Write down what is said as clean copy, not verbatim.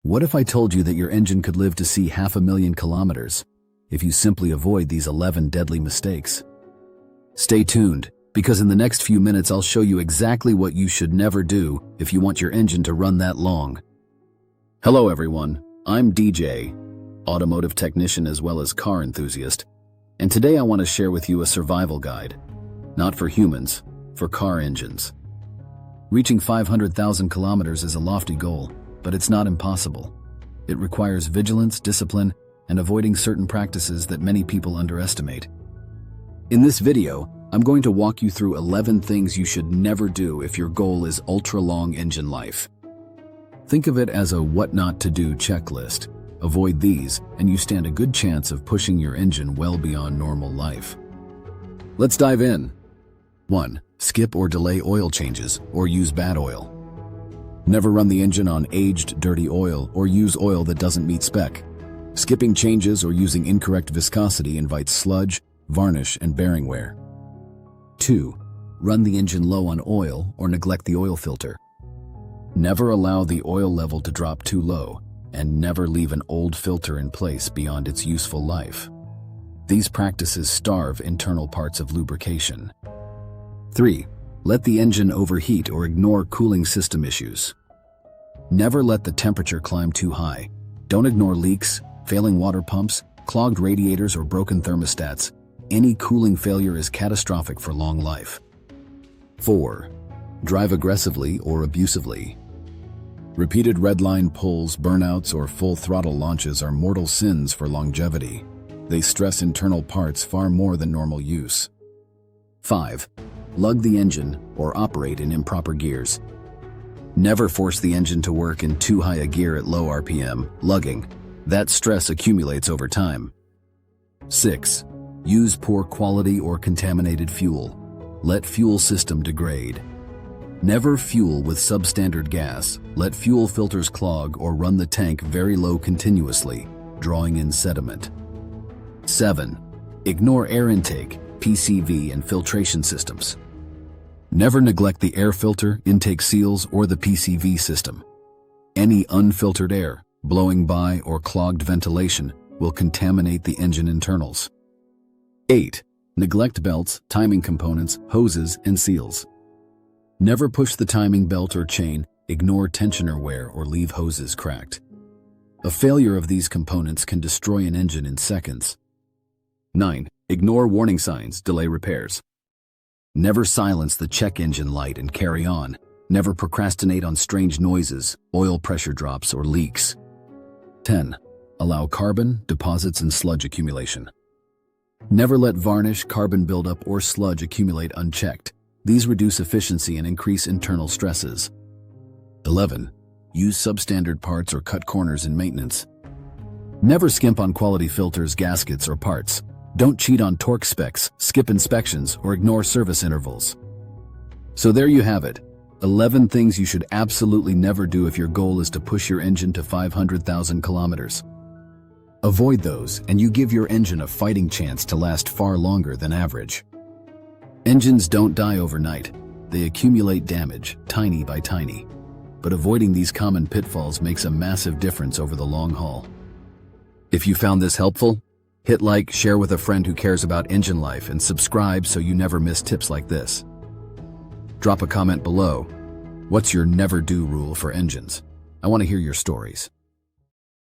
What if I told you that your engine could live to see 500,000 kilometers if you simply avoid these 11 deadly mistakes? Stay tuned, because in the next few minutes I'll show you exactly what you should never do if you want your engine to run that long. Hello everyone, I'm DJ, automotive technician as well as car enthusiast, and today I want to share with you a survival guide, not for humans, for car engines. Reaching 500,000 kilometers is a lofty goal, but it's not impossible. It requires vigilance, discipline, and avoiding certain practices that many people underestimate. In this video, I'm going to walk you through 11 things you should never do if your goal is ultra-long engine life. Think of it as a what not to do checklist. Avoid these, and you stand a good chance of pushing your engine well beyond normal life. Let's dive in. 1. Skip or delay oil changes, or use bad oil. Never run the engine on aged, dirty oil or use oil that doesn't meet spec. Skipping changes or using incorrect viscosity invites sludge, varnish, and bearing wear. 2. Run the engine low on oil or neglect the oil filter. Never allow the oil level to drop too low, and never leave an old filter in place beyond its useful life. These practices starve internal parts of lubrication. 3. Let the engine overheat or ignore cooling system issues. Never let the temperature climb too high. Don't ignore leaks, failing water pumps, clogged radiators, or broken thermostats. Any cooling failure is catastrophic for long life. 4. Drive aggressively or abusively. Repeated redline pulls, burnouts, or full throttle launches are mortal sins for longevity. They stress internal parts far more than normal use. 5. Lug the engine or operate in improper gears. Never force the engine to work in too high a gear at low RPM, lugging. That stress accumulates over time. 6. Use poor quality or contaminated fuel. Let fuel system degrade. Never fuel with substandard gas. Let fuel filters clog or run the tank very low continuously, drawing in sediment. 7. Ignore air intake, PCV, and filtration systems. Never neglect the air filter, intake seals, or the PCV system. Any unfiltered air, blowing by, or clogged ventilation will contaminate the engine internals. 8. Neglect belts, timing components, hoses, and seals. Never push the timing belt or chain, ignore tensioner wear, or leave hoses cracked. A failure of these components can destroy an engine in seconds. 9. Ignore warning signs, delay repairs. Never silence the check engine light and carry on. Never procrastinate on strange noises, oil pressure drops, or leaks. 10. Allow carbon, deposits, and sludge accumulation. Never let varnish, carbon buildup, or sludge accumulate unchecked. These reduce efficiency and increase internal stresses. 11. Use substandard parts or cut corners in maintenance. Never skimp on quality filters, gaskets, or parts. Don't cheat on torque specs, skip inspections, or ignore service intervals. So there you have it. 11 things you should absolutely never do if your goal is to push your engine to 500,000 kilometers. Avoid those, and you give your engine a fighting chance to last far longer than average. Engines don't die overnight. They accumulate damage, tiny by tiny. But avoiding these common pitfalls makes a massive difference over the long haul. If you found this helpful, hit like, share with a friend who cares about engine life, and subscribe so you never miss tips like this. Drop a comment below. What's your never do rule for engines? I want to hear your stories.